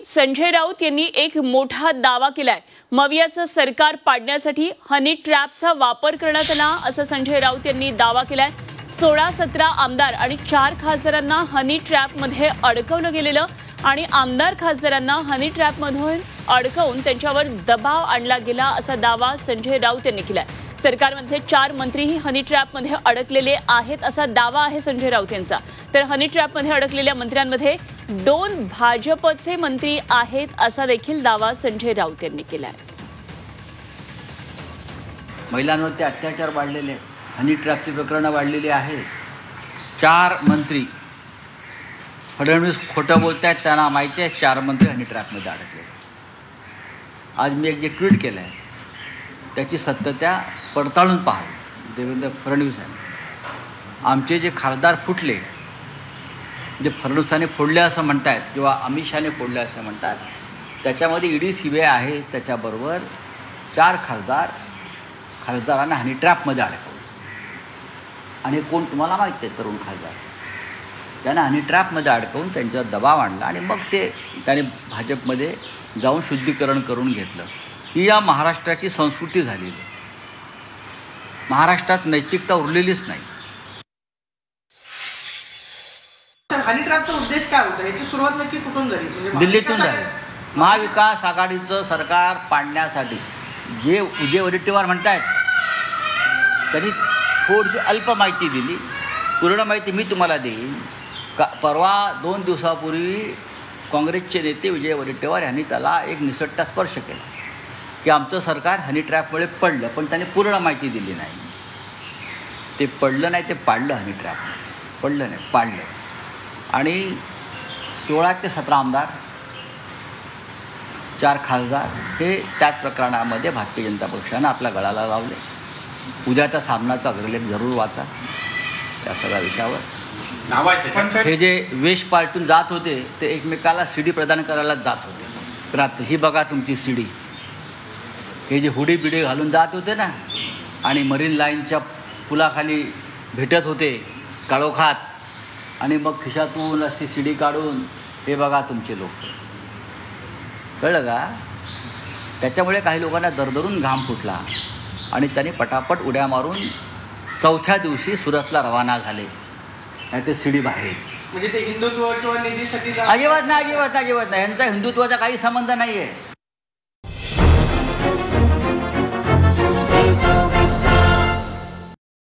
संजय राऊत यांनी एक मोठा दावा केलाय। मवियाचं सरकार पाडण्यासाठी हनी ट्रॅपचा वापर करण्यात आला असं संजय राऊत यांनी दावा केलाय। 16-17 आमदार आणि 4 खासदारांना हनी ट्रॅपमध्ये अडकवलं गेलेलं आणि आमदार खासदारांना हनी ट्रॅपमधून अडकवून त्यांच्यावर दबाव आणला गेला असा दावा संजय राऊत यांनी केलाय। सरकारमध्ये 4 मंत्रीही हनी ट्रॅपमध्ये अडकलेले आहेत असा दावा आहे संजय राऊत यांचा। तर हनी ट्रॅपमध्ये अडकलेल्या मंत्र्यांमध्ये 2 भाजपचे मंत्री आहेत असा देखील दावा संजय राऊत यांनी केलाय। महिलांवरती अत्याचार वाढलेले, हनी ट्रॅपची प्रकरणं वाढलेली आहे। 4 मंत्री फडणवीस खोटं बोलतायत, त्यांना माहिती आहे 4 मंत्री हनी ट्रॅपमध्ये अडकले। आज मी एक जे ट्विट केलं आहे त्याची सत्यता पडताळून पाहावी देवेंद्र फडणवीसांनी। आमचे जे खासदार फुटले, जे फडणवीसांनी फोडले असं म्हणतात किंवा अमित शहाने फोडले असं म्हणतात, त्याच्यामध्ये ईडी सीबीआय आहे। त्याच्याबरोबर 4 खासदारांना हनी ट्रॅपमध्ये अडकवलं। आणि कोण तुम्हाला माहिती आहे? तरुण खासदार त्यांना हनी ट्रॅपमध्ये अडकवून त्यांच्यावर दबाव आणला आणि मग त्याने भाजपमध्ये जाऊन शुद्धीकरण करून घेतलं। ही या महाराष्ट्राची संस्कृती झालेली। महाराष्ट्रात नैतिकता उरलेलीच नाही। हनी ट्रॅपचा उद्देश काय होता? याची सुरुवात नक्की कुठून झाली? दिल्लीतून झाली। महाविकास आघाडीचं सरकार पाडण्यासाठी जे विजय वडेट्टीवार म्हणतायत त्यांनी थोडीशी अल्प माहिती दिली। पूर्ण माहिती मी तुम्हाला देईन। परवा 2 दिवसापूर्वी काँग्रेसचे नेते विजय वडेट्टीवार यांनी त्याला एक निसट्टा स्पर्श केला की आमचं सरकार हनी ट्रॅपमुळे पडलं, पण त्याने पूर्ण माहिती दिली नाही। ते पडलं नाही, ते पाडलं। हनी ट्रॅप पडलं नाही, पाडलं। आणि 16 ते 17 आमदार, 4 खासदार हे त्याच प्रकरणामध्ये भारतीय जनता पक्षानं आपल्या गळाला लावले। उद्याचा सामनाचा अग्रलेख जरूर वाचा त्या सगळ्या विषयावर। हे जे वेश पालटून जात होते ते एकमेकाला सीडी प्रदान करायला जात होते। रात्री ही बघा तुमची सीडी। हे जे हुडी बिडी घालून जात होते ना आणि मरीन लाईनच्या पुलाखाली भेटत होते काळोखात, आणि मग खिशातून अशी सीडी काढून हे बघा तुमचे लोक, कळलं का? त्याच्यामुळे काही लोकांना दरदरून घाम फुटला आणि त्यांनी पटापट उड्या मारून 4थ्या दिवशी सुरतला रवाना झाले। नाही ते सीडी बाहेर। म्हणजे ते हिंदुत्व किंवा निधीसाठी अजिबात नाही, अजिबात नाही, अजिबात नाही। यांचा हिंदुत्वाचा काही संबंध नाही आहे।